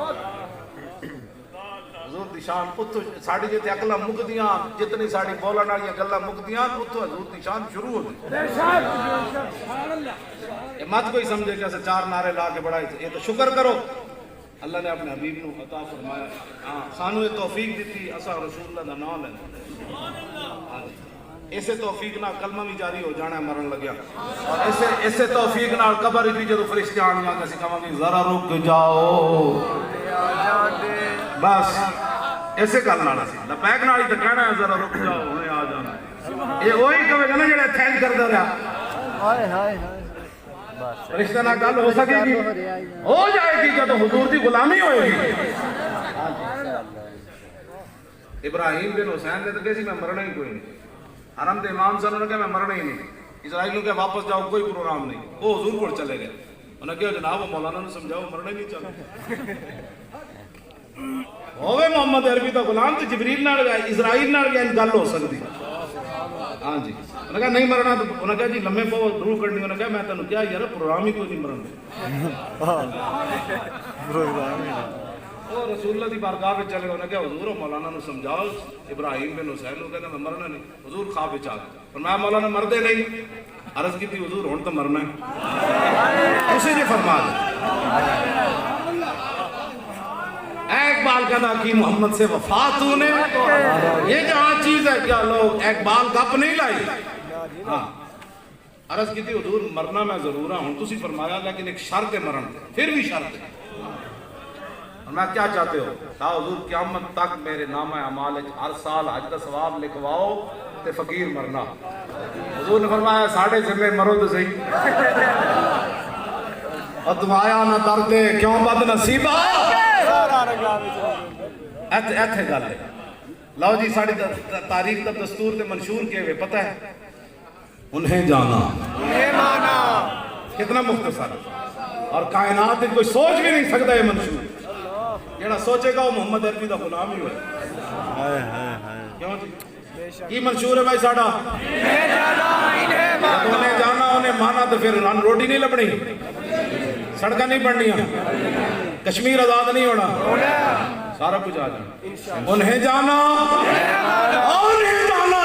حضور دی شان اتو ساڑی جتے اقلہ مکدیاں، جتنی ساڑی بولن والی گلاں مکدیاں، اتو حضور دی شان شروع ہو گئی۔ یہ مت کوئی سمجھے کہ ایسے 4 نعرے لا کے بڑھائے تھے، یہ تو شکر کرو اللہ نے اپنے حبیب نو عطا فرمایا، ہاں سانو یہ توفیق دیتی اسا رسول اللہ دا نام لینا۔ اسے توفیق نال کلمہ بھی جاری ہو جانا ہے مرن لگیا اور اسے توفیق نال قبر بھی جدو فرشتے آن گا کسی کہاں گے ذرا رک جاؤ بس اسے کل نالا سی لپیک نال ہی تو کہنا ہے ذرا رک جاؤ ہمیں آ جانا یہ وہی کہے گا نا جڑا تھینک کرتا رہا ہائے ہائے ہائے فرشتے نال گل ہو سکے گی ہو جائے گی جب حضور دی غلامی ہوئے گی ابراہیم بن حسین نے تو کہا سی میں مرنا ہی کوئی نہیں حرم دے امام صاحب نے کہا میں مرنا ہی نہیں اسرائیلیوں کے واپس جاؤ کوئی پروگرام نہیں وہ حضور کو چلے گئے انہوں نے کہا جناب وہ مولانا نے سمجھاؤ مرنا ہی نہیں چاہتا ہوئے محمد عربی دا غلام تو جبریل نال گیا اسرائیل نال گیا ان گل ہو سکتی ہاں جی انہوں نے کہا نہیں مرنا تو انہوں نے کہا جی لمحے پاؤ ضرور کرنی انہوں نے کہا میں تینوں کیا یار پروگرام ہی کوئی نہیں مرنا وہ رسول اللہ دی بارگاہ میں چلے انہوں نے کہا حضور مولانا نے سمجھاؤ ابراہیم بن حسین نے کہا میں مرنا نہیں حضور خواب وچ آ گئے فرمایا مولانا مردے نہیں عرض کی تھی حضور ہن تو مرنا ہے اسی نے فرما دیا اقبال کہنا کہ محمد سے وفات ہونے یہ جہاں چیز ہے کیا لوگ اقبال گپ نہیں لائی ہاں عرض کی تھی حضور مرنا میں ضرور ہوں تسی فرمایا لیکن ایک شرط ہے مرن پھر بھی شرط ہے اور میں کیا چاہتے ہو کہا حضور قیامت تک میرے نامہ اعمال ہر سال حج کا ثواب لکھواؤ تے فقیر مرنا حضور نے فرمایا ساڑھے ذمے مرو تو صحیح اور تم آیا نہ درد کیوں بد نصیبہ ایتھے گل ہے لو جی ساڑھی تاریخ تب دستور تے منشور کیے ہوئے پتہ ہے انہیں جانا انہیں مانا کتنا مختصر اور کائنات کوئی سوچ بھی نہیں سکتا یہ منشور جیڑا سوچے گا وہ محمد عربی دا غلام ہی ہوئے کیوں جی کی منشور ہے بھائی ساڑھا انہیں جانا انہیں مانا تو پھر روٹی نہیں لبنی سڑکیں نہیں بڑھنیاں کشمیر آزاد نہیں ہونا سارا کچھ آ جانا انہیں جانا انہیں جانا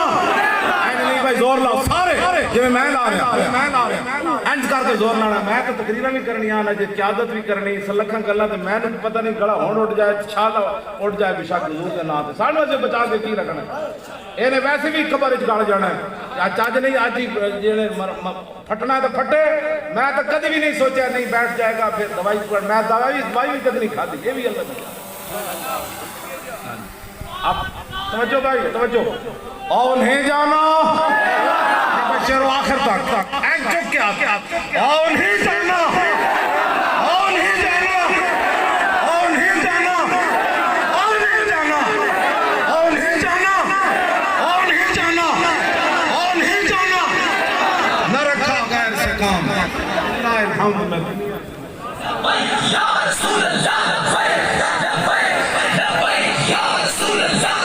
نہیں بھائی زور لاؤ سارے جو میں لا رہا انج کر کے زور لانا میں تو تقریریں بھی کرنی آنا جی قیادت بھی کرنی سلکھاں گلاں تے میں نے پتہ نہیں گلا ہون اٹھ جائے چھالا اٹھ جائے بشک حضور دے نام تے سانو سے بچا کے کی رکھنا اے نے ویسے بھی قبر وچ گل جانا ہے چج نہیں اج ہی جڑے پھٹنا ہے تو پھٹے میں تو کبھی بھی نہیں سوچا نہیں بیٹھ جائے گا پھر دوائی میں دوائی بھی کبھی نہیں کھادی یہ بھی اللہ اب توجہ بھائی توجہ اور نہیں جانا بشیر و آخر تک ایک چک کے آتے اور نہیں جانا اور نہیں جانا اور نہیں جانا اور نہیں جانا اور نہیں جانا اور نہیں جانا اور نہیں جانا نہ رکھا غیر سے کام اللہ الحمد میں یا رسول اللہ یا رسول اللہ